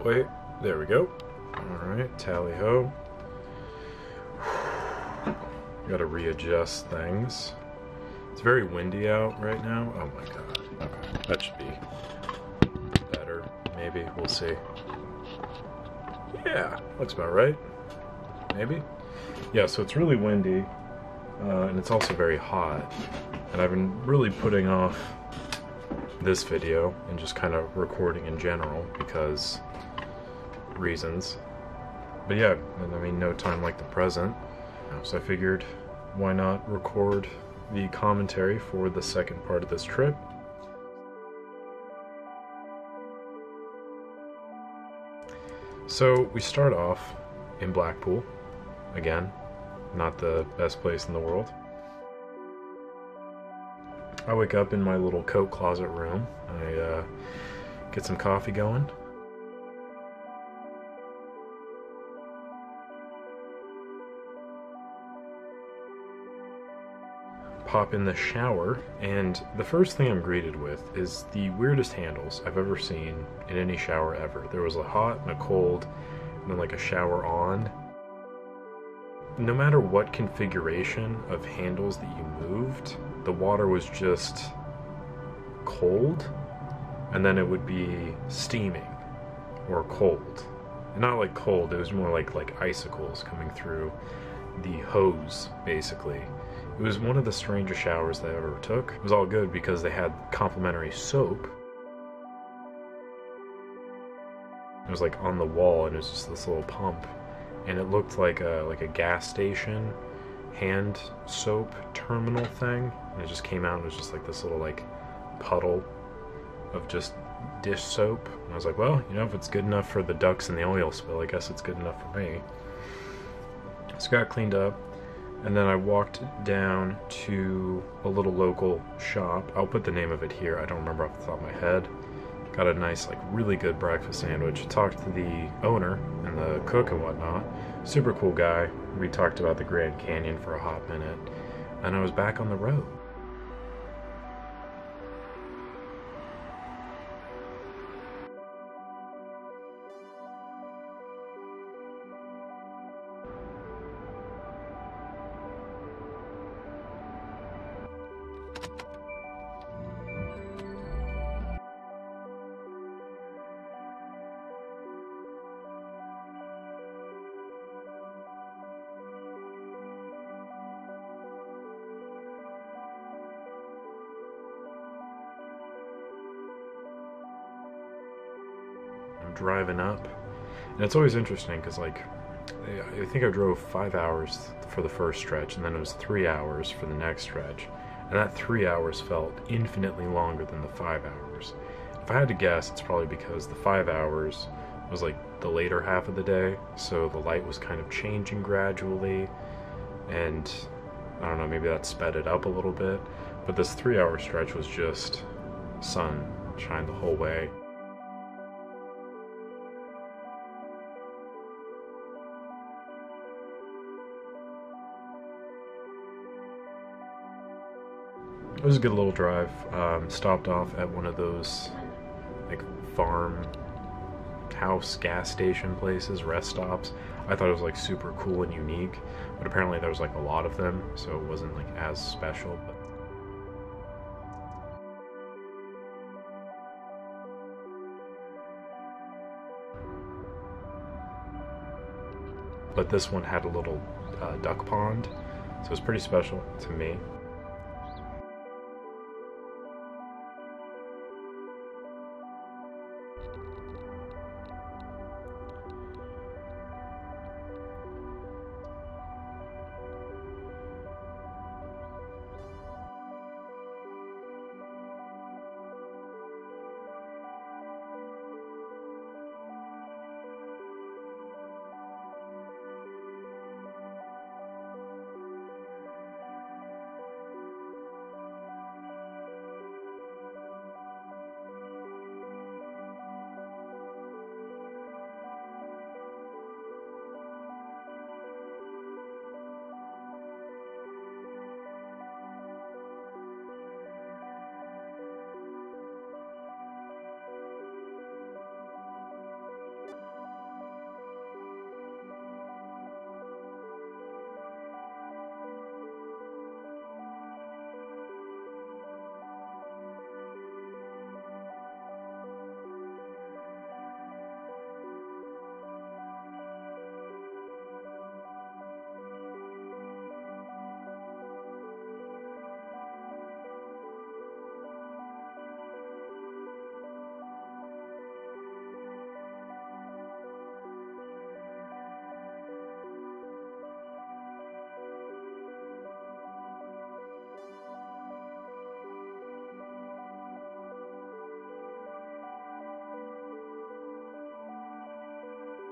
that way. There we go. Alright, tally ho. Gotta readjust things. It's very windy out right now. Oh my god. Okay, that should be better. Maybe. We'll see. Yeah, looks about right. Maybe. Yeah, so it's really windy, and it's also very hot. And I've been really putting off this video and just kind of recording in general because reasons. But yeah, I mean, no time like the present. So I figured, why not record the commentary for the second part of this trip. So we start off in Blackpool, again, not the best place in the world. I wake up in my little coat closet room. I get some coffee going. Pop in the shower, and the first thing I'm greeted with is the weirdest handles I've ever seen in any shower ever. There was a hot and a cold, and then like a shower on. No matter what configuration of handles that you moved, the water was just cold, and then it would be steaming or cold. And not like cold, it was more like icicles coming through the hose, basically. It was one of the strangest showers that I ever took. It was all good because they had complimentary soap. It was like on the wall, and it was just this little pump, and it looked like a gas station hand soap terminal thing. And it just came out and it was just like this little like puddle of just dish soap. And I was like, well, you know, if it's good enough for the ducks and the oil spill, I guess it's good enough for me. So got cleaned up. And then I walked down to a little local shop. I'll put the name of it here. I don't remember off the top of my head. Got a nice, like, really good breakfast sandwich. Talked to the owner and the cook and whatnot. Super cool guy. We talked about the Grand Canyon for a hot minute. And I was back on the road. Driving up, and it's always interesting because, like, I think I drove 5 hours for the first stretch, and then it was 3 hours for the next stretch, and that 3 hours felt infinitely longer than the 5 hours. If I had to guess, it's probably because the 5 hours was like the later half of the day, so the light was kind of changing gradually, and I don't know, maybe that sped it up a little bit, but this 3 hour stretch was just sun shine the whole way. It was a good little drive. Stopped off at one of those like farm house gas station places, rest stops. I thought it was like super cool and unique, but apparently there was like a lot of them, so it wasn't like as special. But this one had a little duck pond, so it was pretty special to me.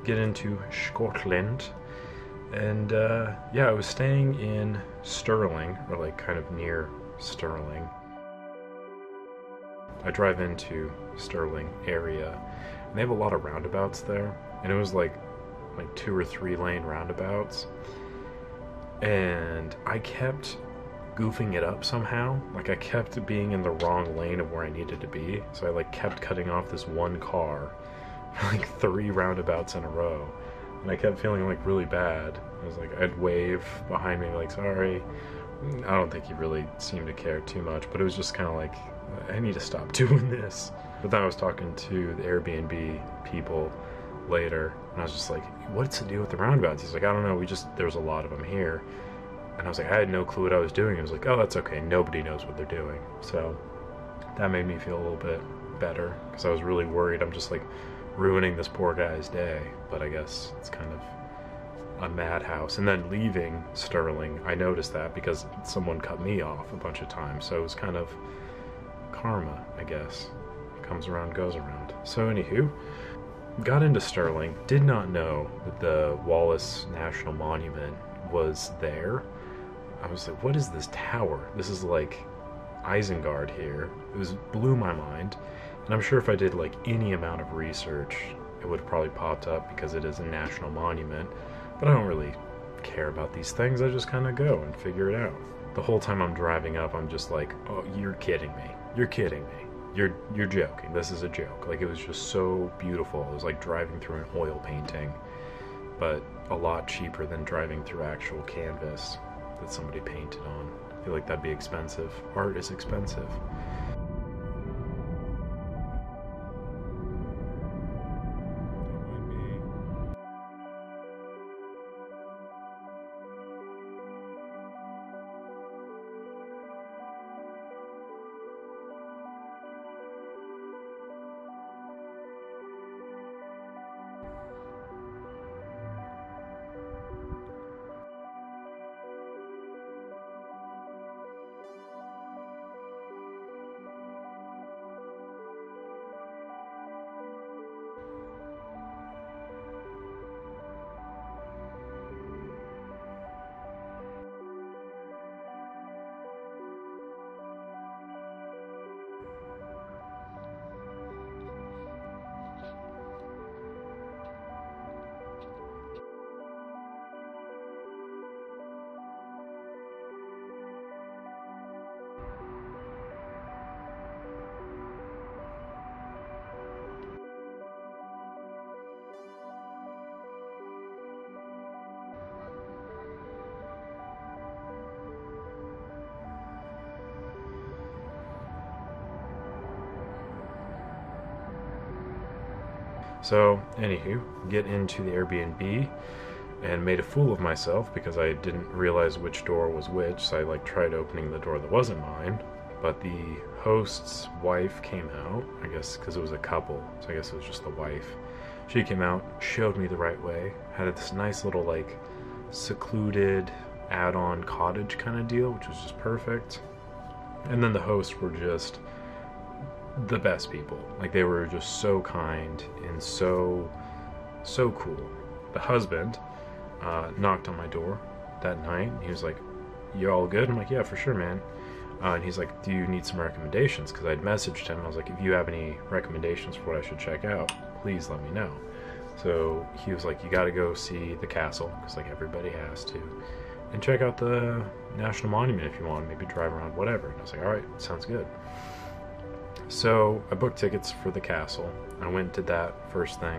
get into Scotland. And yeah, I was staying in Stirling, or like kind of near Stirling. I drive into Stirling area, and they have a lot of roundabouts there, and it was like 2 or 3 lane roundabouts, and I kept goofing it up somehow. Like, I kept being in the wrong lane of where I needed to be, so I like kept cutting off this one car for like 3 roundabouts in a row, and I kept feeling like really bad. I was like, I'd wave behind me like, sorry. I don't think he really seemed to care too much, but it was just kind of like, I need to stop doing this. But then I was talking to the Airbnb people later, and I was just like, what's the deal with the roundabouts? He's like, I don't know, there's a lot of them here. And I was like, I had no clue what I was doing. I was like, oh, that's okay, nobody knows what they're doing. So that made me feel a little bit better, because I was really worried I'm just like ruining this poor guy's day. But I guess it's kind of a madhouse. And then leaving Stirling, I noticed that because someone cut me off a bunch of times, so it was kind of karma, I guess. Comes around, goes around. So anywho, got into Stirling, did not know that the Wallace National Monument was there. I was like, what is this tower? This is like Isengard here. Blew my mind. And I'm sure if I did like any amount of research, it would have probably popped up because it is a national monument. But I don't really care about these things. I just kind of go and figure it out. The whole time I'm driving up, I'm just like, oh, you're kidding me. You're kidding me. You're joking. This is a joke. Like, it was just so beautiful. It was like driving through an oil painting, but a lot cheaper than driving through actual canvas that somebody painted on. I feel like that'd be expensive. Art is expensive. So, anywho, get into the Airbnb and made a fool of myself because I didn't realize which door was which, so I like tried opening the door that wasn't mine, but the host's wife came out, I guess because it was a couple, so I guess it was just the wife. She came out, showed me the right way, had this nice little like secluded add-on cottage kind of deal, which was just perfect. And then the hosts were just the best people. Like, they were just so kind and so cool. The husband knocked on my door that night. He was like, you all good? I'm like, yeah, for sure, man. And he's like, do you need some recommendations? Because I'd messaged him. I was like, if you have any recommendations for what I should check out, please let me know. So he was like, you got to go see the castle, because like everybody has to, and check out the National Monument if you want, maybe drive around, whatever. And I was like, all right, sounds good. So I booked tickets for the castle. I went and did that first thing.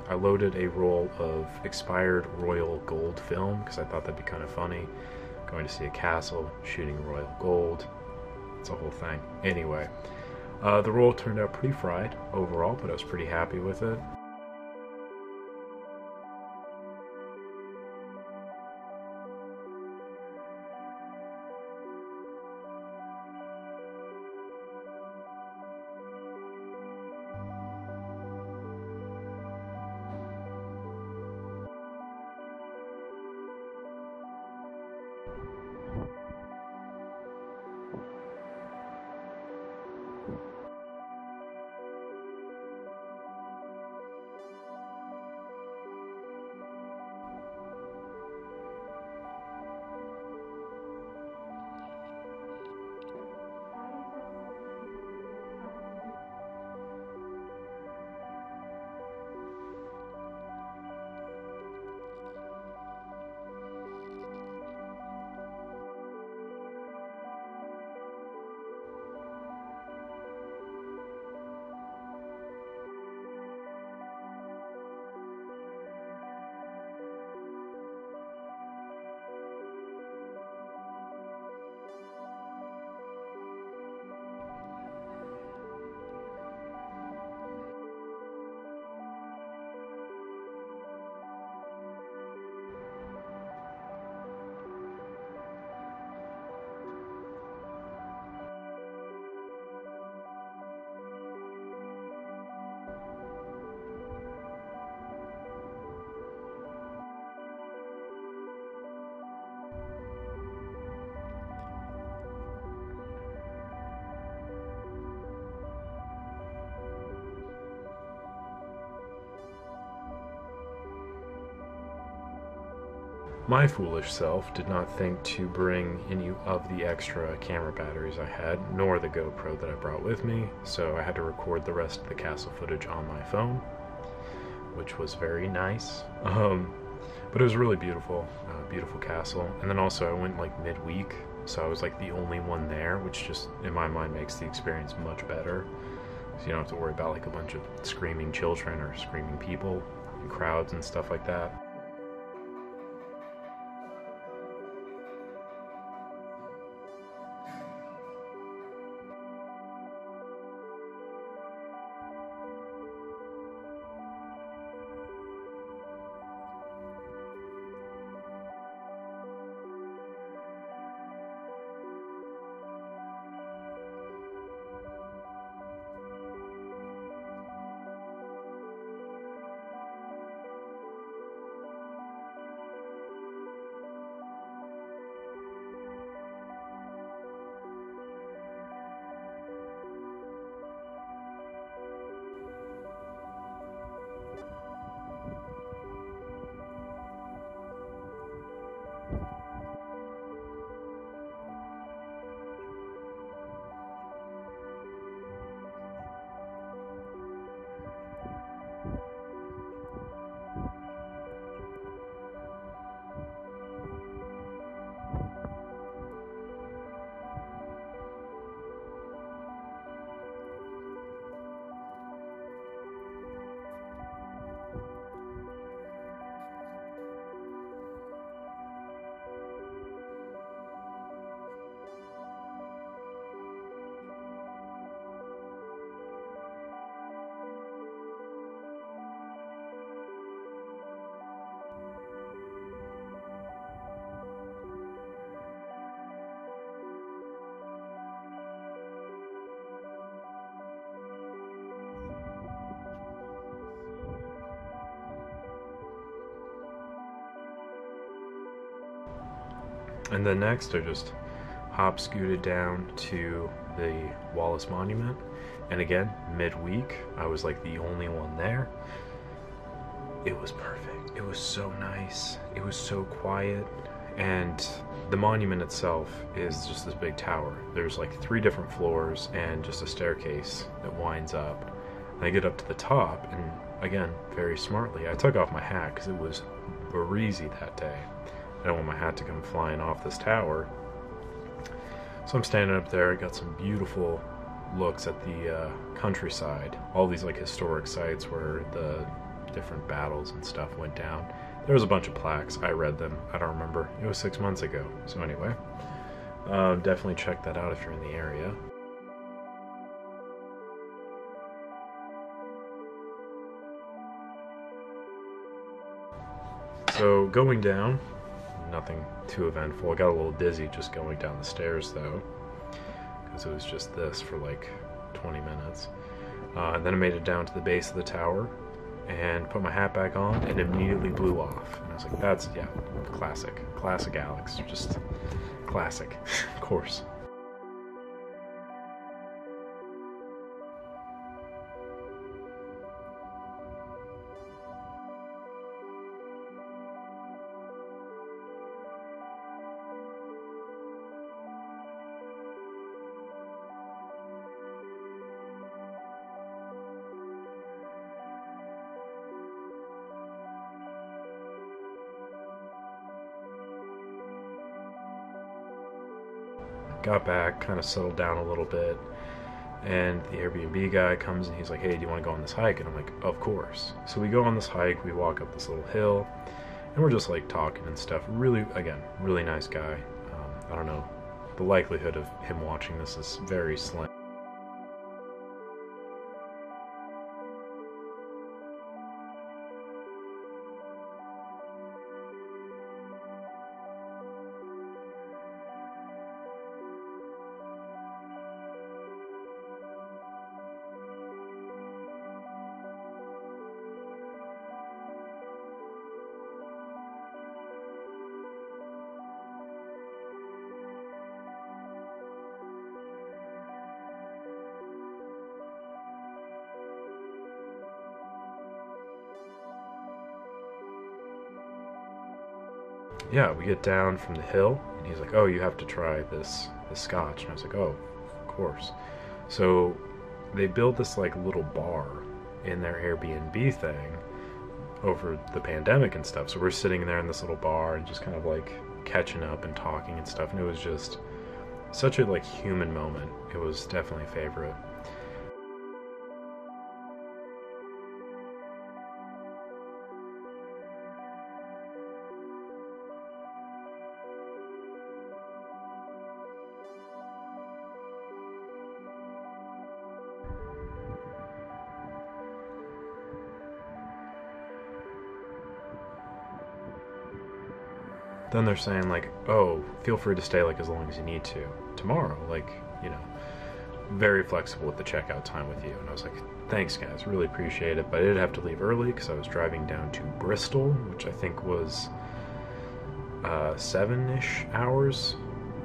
I loaded a roll of expired royal gold film because I thought that'd be kind of funny. Going to see a castle, shooting royal gold. It's a whole thing. Anyway, the roll turned out pretty fried overall, but I was pretty happy with it. My foolish self did not think to bring any of the extra camera batteries I had, nor the GoPro that I brought with me, so I had to record the rest of the castle footage on my phone, which was very nice. But it was really beautiful, beautiful castle. And then also I went like midweek, so I was like the only one there, which just in my mind makes the experience much better. So you don't have to worry about like a bunch of screaming children or screaming people and crowds and stuff like that. And then next I just hop scooted down to the Wallace Monument, and again, midweek, I was like the only one there. It was perfect. It was so nice. It was so quiet, and the monument itself is just this big tower. There's like 3 different floors and just a staircase that winds up. And I get up to the top, and again, very smartly, I took off my hat because it was breezy that day. I don't want my hat to come flying off this tower. So I'm standing up there, I got some beautiful looks at the countryside. All these like historic sites where the different battles and stuff went down. There was a bunch of plaques. I read them. I don't remember. It was 6 months ago. So anyway, definitely check that out if you're in the area. So going down, nothing too eventful. I got a little dizzy just going down the stairs though, because it was just this for like 20 minutes. And then I made it down to the base of the tower and put my hat back on and immediately blew off. And I was like, that's, yeah, classic Alex, just classic, of course. Got back, kind of settled down a little bit, and the Airbnb guy comes and he's like, hey, do you want to go on this hike? And I'm like, of course. So we go on this hike, we walk up this little hill, and we're just like talking and stuff. Really, again, really nice guy. I don't know, the likelihood of him watching this is very slim. Yeah, we get down from the hill, and he's like, oh, you have to try this scotch. And I was like, oh, of course. So they built this like little bar in their Airbnb thing over the pandemic and stuff. So we're sitting there in this little bar and just kind of like catching up and talking and stuff. And it was just such a like human moment. It was definitely a favorite. Then they're saying like, oh, feel free to stay like as long as you need to tomorrow, like, you know, very flexible with the checkout time with you. And I was like, thanks guys, really appreciate it. But I did have to leave early because I was driving down to Bristol, which I think was 7-ish hours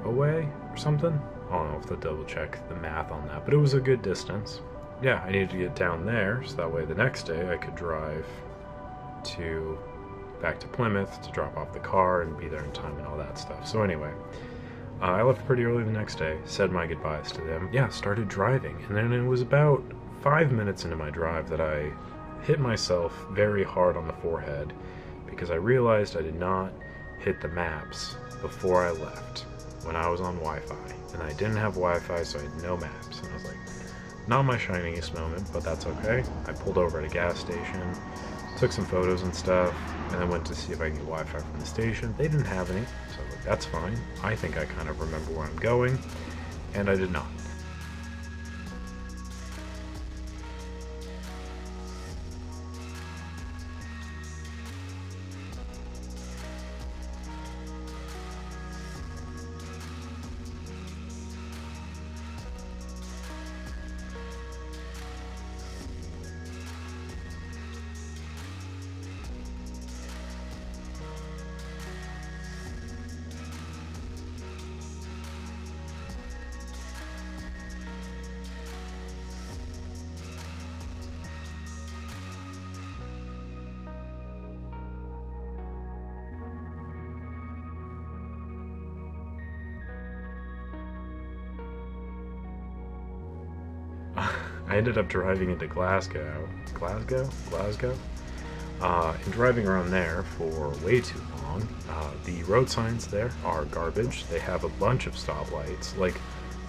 away or something. I don't know, I'll have to double check the math on that, but it was a good distance. Yeah, I needed to get down there so that way the next day I could drive back to Plymouth to drop off the car and be there in time and all that stuff. So anyway, I left pretty early the next day, said my goodbyes to them. Yeah, started driving, and then it was about 5 minutes into my drive that I hit myself very hard on the forehead because I realized I did not hit the maps before I left when I was on Wi-Fi, and I didn't have Wi-Fi, so I had no maps. And I was like, not my shiningest moment, but that's okay. I pulled over at a gas station, took some photos and stuff, and then went to see if I could get Wi-Fi from the station. They didn't have any, so I was like, that's fine. I think I kind of remember where I'm going, and I did not. I ended up driving into Glasgow, and driving around there for way too long. The road signs there are garbage. They have a bunch of stoplights, like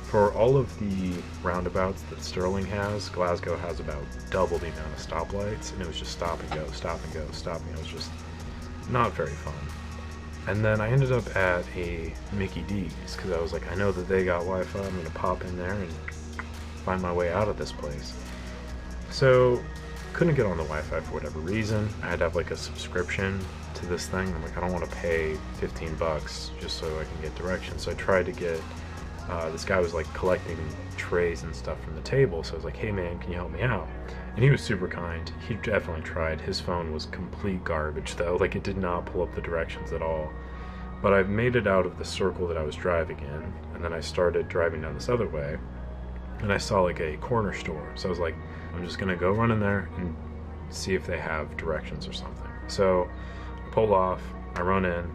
For all of the roundabouts that Stirling has, Glasgow has about double the amount of stoplights, and it was just stop and go, stop and go, stop and go. It was just not very fun. And then I ended up at a Mickey D's, because I was like, I know that they got Wi-Fi, I'm going to pop in there and find my way out of this place. So, couldn't get on the Wi-Fi for whatever reason. I had to have like a subscription to this thing. I'm like, I don't want to pay 15 bucks just so I can get directions. So I tried to get, this guy was like collecting trays and stuff from the table. So I was like, hey man, can you help me out? And he was super kind. He definitely tried. His phone was complete garbage though. Like, it did not pull up the directions at all. But I made it out of the circle that I was driving in, and then I started driving down this other way, and I saw like a corner store. So I was like, I'm just gonna go run in there and see if they have directions or something. So I pull off, I run in,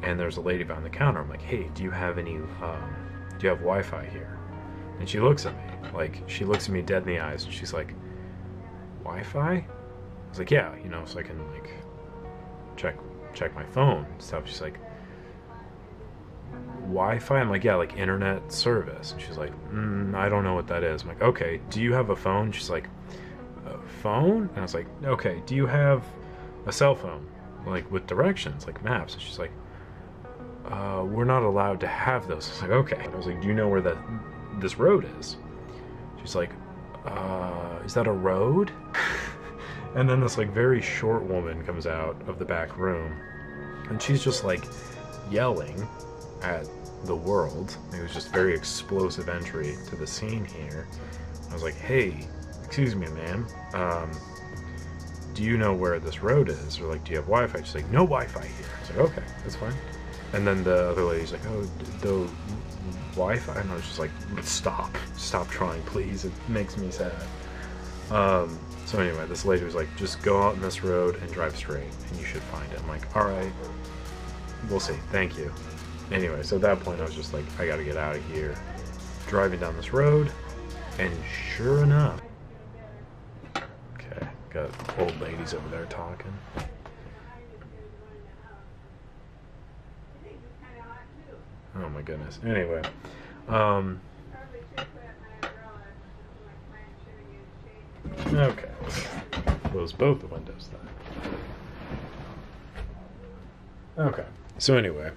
and there's a lady behind the counter. I'm like, hey, do you have any, do you have Wi-Fi here? And she looks at me, like, she looks at me dead in the eyes, and she's like, Wi-Fi? I was like, yeah, you know, so I can like check my phone and stuff. She's like, Wi-Fi? I'm like, yeah, like internet service. And she's like, I don't know what that is. I'm like, okay, do you have a phone? She's like, a phone? And I was like, okay, do you have a cell phone, like with directions, like maps? And she's like, we're not allowed to have those. I was like, okay. I was like, do you know where this road is? She's like, is that a road? And then this like very short woman comes out of the back room, and she's just like yelling at the world. It was just very explosive entry to the scene here. I was like, hey, excuse me, ma'am, do you know where this road is? Or like, do you have Wi-Fi? She's like, no Wi-Fi here. I was like, okay, that's fine. And then the other lady's like, oh, the Wi-Fi? And I was just like, stop trying, please, it makes me sad. So anyway, this lady was like, just go out in this road and drive straight and you should find it. I'm like, alright, we'll see, thank you. Anyway, so at that point I was just like, I gotta get out of here. Driving down this road, and sure enough, okay, got old ladies over there talking. Oh my goodness. Anyway, okay, close both the windows then. Okay, so anyway,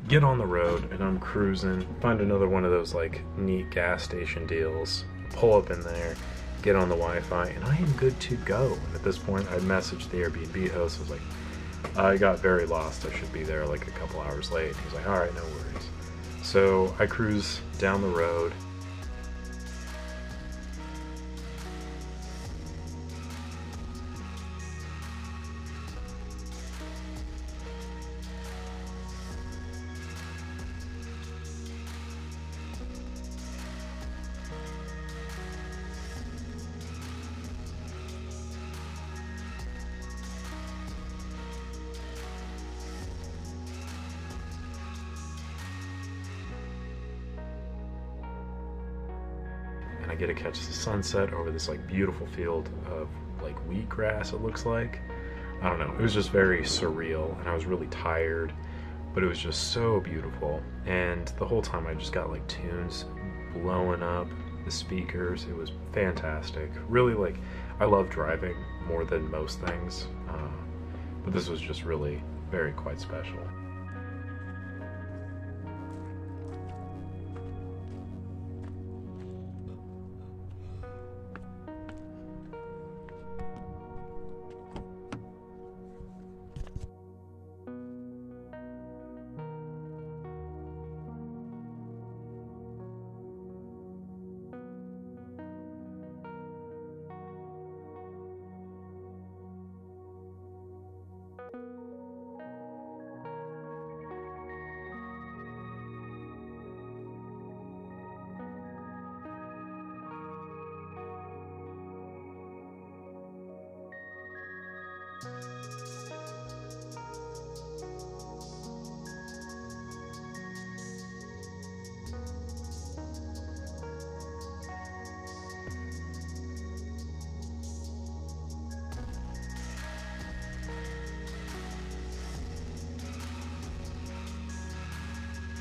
get on the road and I'm cruising, find another one of those like neat gas station deals, pull up in there, get on the Wi-Fi, and I am good to go. And at this point I messaged the Airbnb host. I was like, I got very lost, I should be there like a couple hours late. He's like, alright, no worries. So I cruise down the road. I get to catch the sunset over this like beautiful field of like wheatgrass, it looks like. I don't know, it was just very surreal, and I was really tired, but it was just so beautiful. And the whole time I just got like tunes blowing up the speakers. It was fantastic. Really, like, I love driving more than most things, but this was just really very quite special.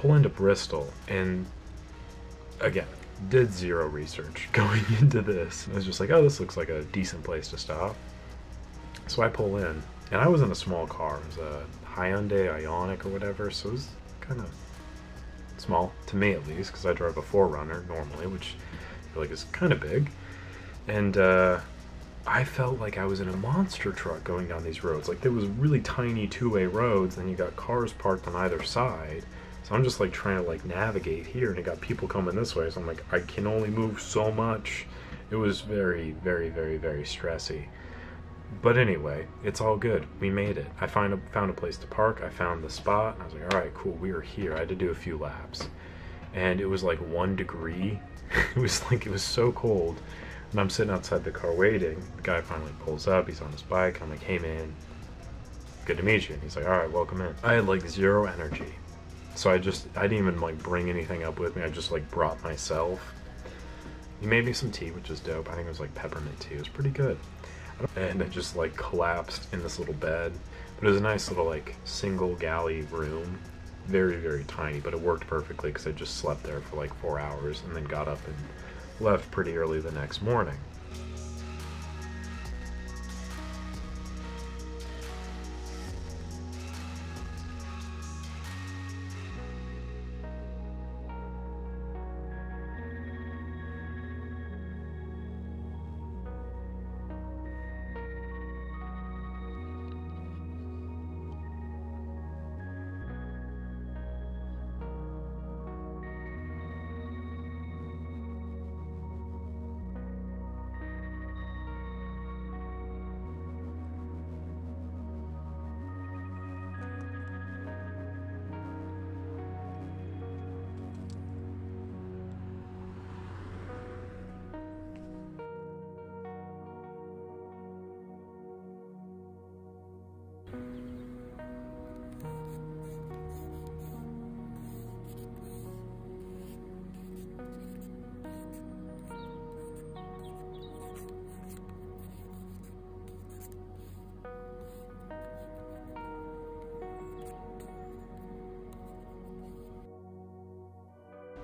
pull into Bristol, and again, did zero research going into this. I was just like, oh, this looks like a decent place to stop. So I pull in, and I was in a small car. It was a Hyundai Ioniq or whatever, so it was kind of small, to me at least, because I drive a 4Runner normally, which I feel like is kind of big. And I felt like I was in a monster truck going down these roads. Like, there was really tiny two-way roads, and you got cars parked on either side. So I'm just like trying to like navigate here, and it got people coming this way, so I'm like, I can only move so much. It was very, very, very, very stressy. But anyway, it's all good. We made it. I found a place to park. I found the spot. I was like, all right, cool. We are here. I had to do a few laps, and it was like 1 degree. It was so cold. And I'm sitting outside the car waiting. The guy finally pulls up. He's on his bike. I'm like, hey man, good to meet you. And he's like, all right, welcome in. I had like zero energy, so I didn't even like bring anything up with me. I just like brought myself. He made me some tea, which was dope. I think it was like peppermint tea. It was pretty good. And I just like collapsed in this little bed. But it was a nice little like single galley room. Very, very tiny, but it worked perfectly because I just slept there for like 4 hours and then got up and left pretty early the next morning.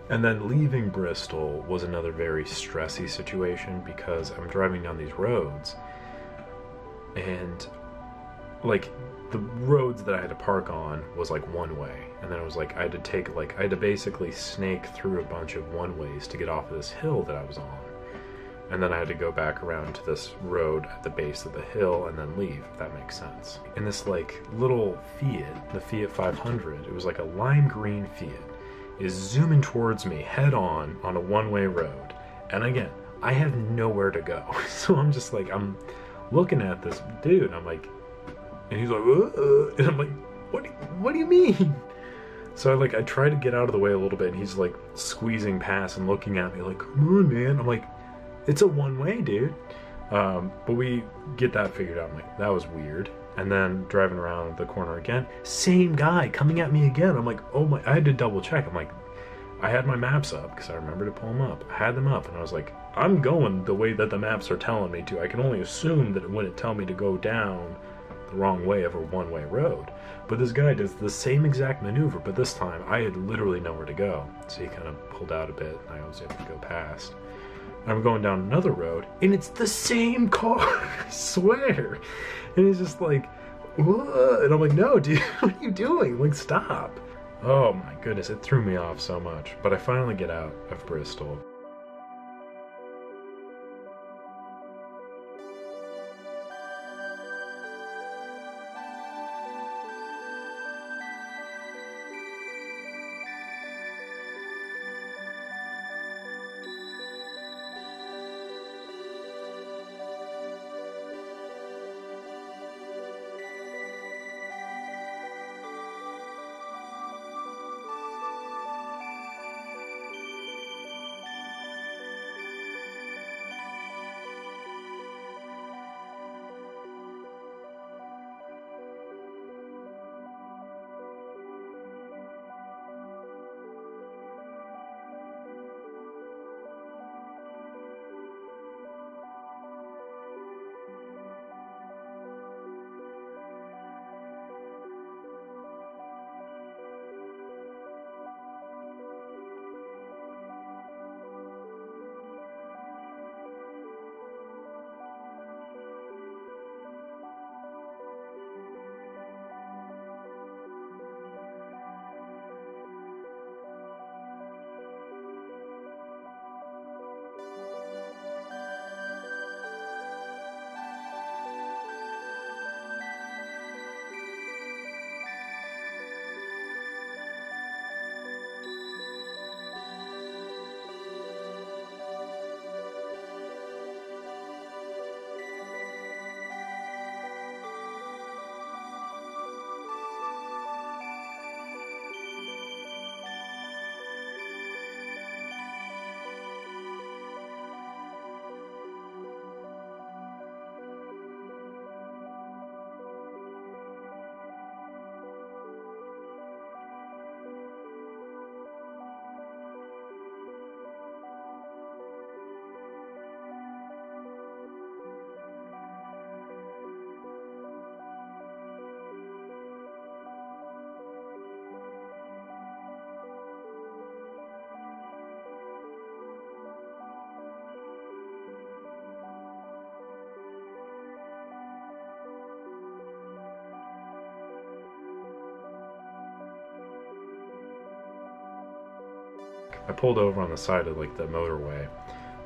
And then leaving Bristol was another very stressy situation because I'm driving down these roads, and like the roads that I had to park on was like one way, and then it was like I had to basically snake through a bunch of one ways to get off of this hill that I was on, and then I had to go back around to this road at the base of the hill and then leave, if that makes sense. And this like little Fiat, the Fiat 500, it was like a lime green Fiat, is zooming towards me head on a one-way road. And again, I have nowhere to go. So I'm just like, I'm looking at this dude, and I'm like, and he's like, and I'm like, what do you mean? So I try to get out of the way a little bit, and he's like squeezing past and looking at me like, come on, man. I'm like, it's a one-way, dude. But we get that figured out. I'm like, that was weird. And then driving around the corner again, same guy coming at me again. I'm like, oh my, I had to double check. I'm like, I had my maps up because I remember to pull them up. I had them up, and I was like, I'm going the way that the maps are telling me to. I can only assume that it wouldn't tell me to go down the wrong way of a one-way road. But this guy does the same exact maneuver, but this time I had literally nowhere to go. So he kind of pulled out a bit, and I was able to go past. And I'm going down another road, and it's the same car, I swear. And he's just like, what? And I'm like, no, dude, what are you doing? Like, stop. Oh my goodness, it threw me off so much. But I finally get out of Bristol. I pulled over on the side of like the motorway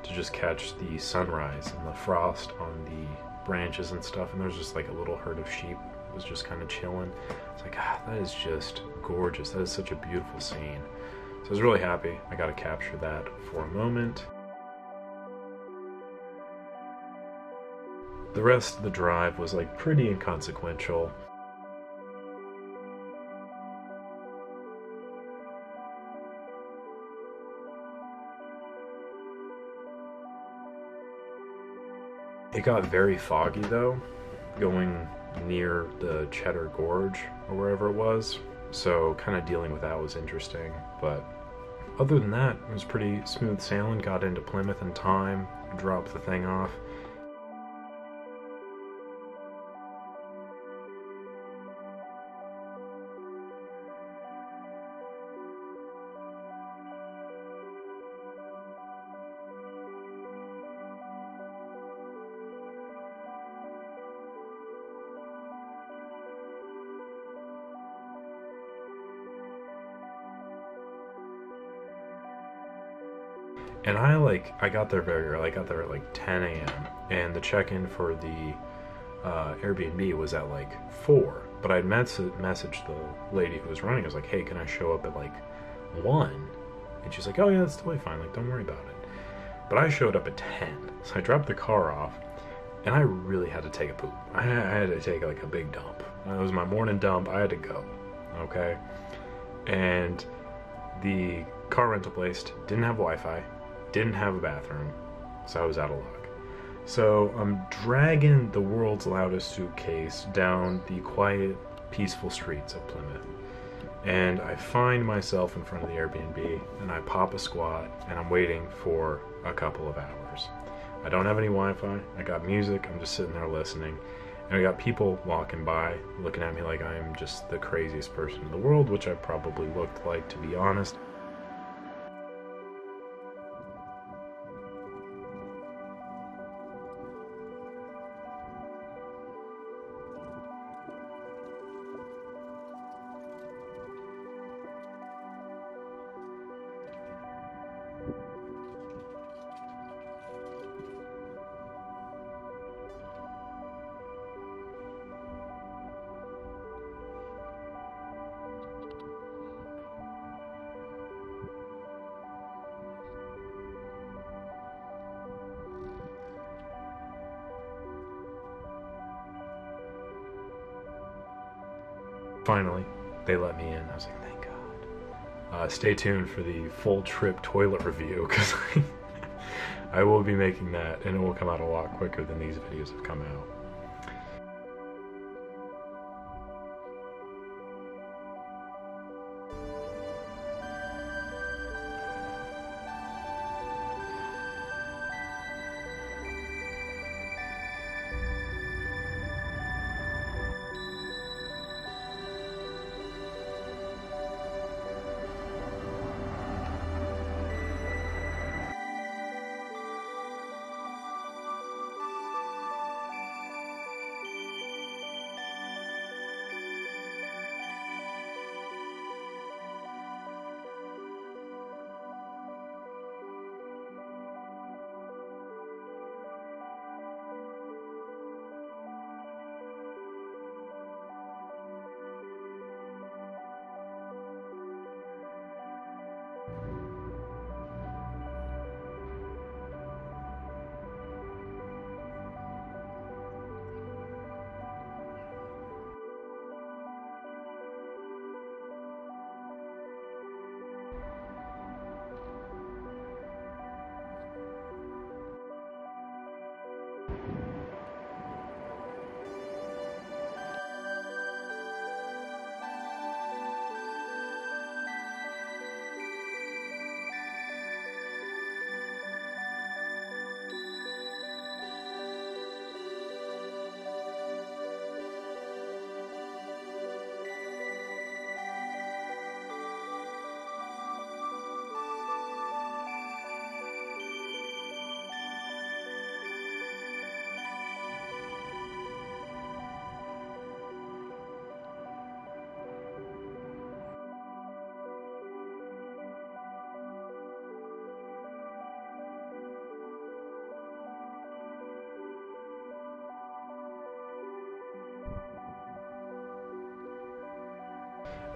to just catch the sunrise and the frost on the branches and stuff, and there's just like a little herd of sheep that was just kind of chilling. It's like, that is just gorgeous. That is such a beautiful scene. So I was really happy I got to capture that for a moment. The rest of the drive was like pretty inconsequential. It got very foggy though, going near the Cheddar Gorge or wherever it was, so kind of dealing with that was interesting, but other than that, it was pretty smooth sailing. Got into Plymouth in time, dropped the thing off. And I got there very early. I got there at like 10 a.m. and the check-in for the Airbnb was at like 4. But I'd messaged the lady who was running. I was like, hey, can I show up at like 1? And she's like, oh yeah, that's totally fine. Like, don't worry about it. But I showed up at 10. So I dropped the car off and I really had to take a poop. I had to take like a big dump. It was my morning dump. I had to go. Okay. And the car rental place didn't have Wi-Fi. Didn't have a bathroom, so I was out of luck. So I'm dragging the world's loudest suitcase down the quiet, peaceful streets of Plymouth. And I find myself in front of the Airbnb, and I pop a squat, and I'm waiting for a couple of hours. I don't have any Wi-Fi, I got music, I'm just sitting there listening, and I got people walking by, looking at me like I am just the craziest person in the world, which I probably looked like, to be honest. Finally, they let me in. I was like, thank God. Stay tuned for the full trip toilet review, because I will be making that, and it will come out a lot quicker than these videos have come out.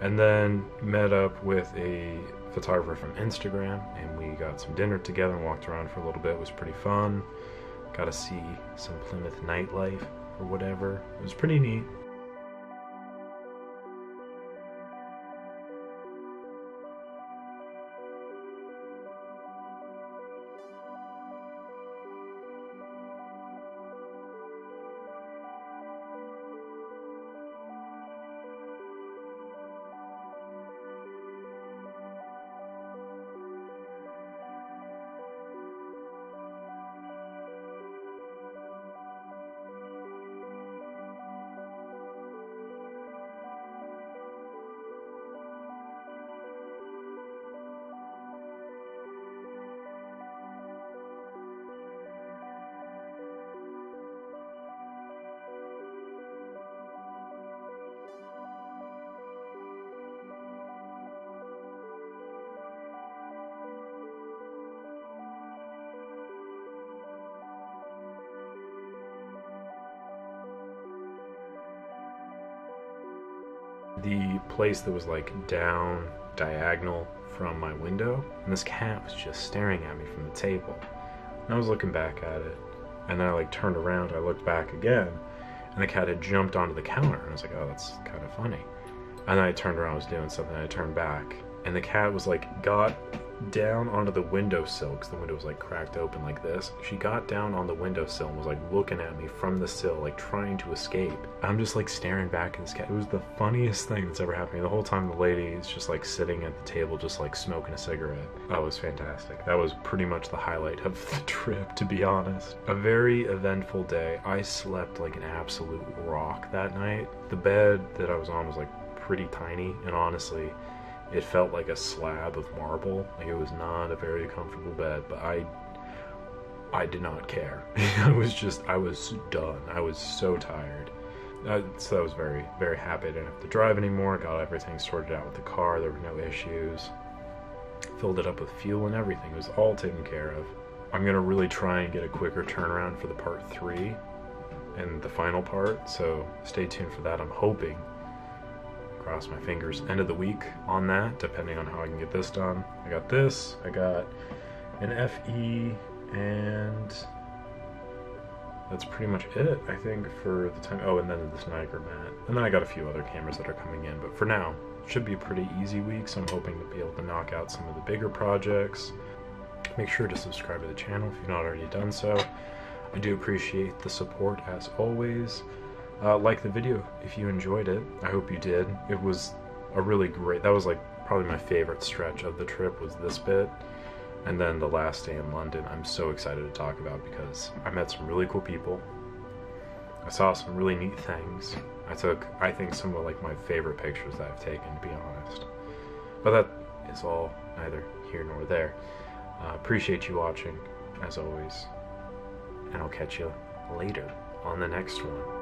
And then met up with a photographer from Instagram, and we got some dinner together and walked around for a little bit. It was pretty fun. Got to see some Plymouth nightlife or whatever. It was pretty neat. The place that was like down diagonal from my window, and this cat was just staring at me from the table. And I was looking back at it, and then I like turned around, I looked back again, and the cat had jumped onto the counter, and I was like, oh, that's kind of funny. And then I turned around, I was doing something, and I turned back, and the cat was like, got down onto the windowsill, because the window was like cracked open like this. She got down on the windowsill and was like looking at me from the sill, like trying to escape. I'm just like staring back at this cat. It was the funniest thing that's ever happened. The whole time the lady is just like sitting at the table, just like smoking a cigarette. That was fantastic. That was pretty much the highlight of the trip, to be honest. A very eventful day. I slept like an absolute rock that night. The bed that I was on was like pretty tiny, and honestly, it felt like a slab of marble. Like, it was not a very comfortable bed, but I did not care. I was done. I was so tired. So I was very, very happy I didn't have to drive anymore. Got everything sorted out with the car. There were no issues. Filled it up with fuel and everything. It was all taken care of. I'm gonna really try and get a quicker turnaround for the part 3 and the final part, so stay tuned for that. I'm hoping, cross my fingers, end of the week on that, depending on how I can get this done. I got this, I got an FE, and that's pretty much it, I think, for the time. Oh, and then this Niagara mat. And then I got a few other cameras that are coming in, but for now, it should be a pretty easy week, so I'm hoping to be able to knock out some of the bigger projects. Make sure to subscribe to the channel if you've not already done so. I do appreciate the support, as always. Like the video if you enjoyed it. I hope you did. It was a really great, that was like probably my favorite stretch of the trip, was this bit. And then the last day in London, I'm so excited to talk about, because I met some really cool people. I saw some really neat things. I took, I think, some of like my favorite pictures that I've taken, to be honest. But that is all neither here nor there. Appreciate you watching, as always. And I'll catch you later on the next one.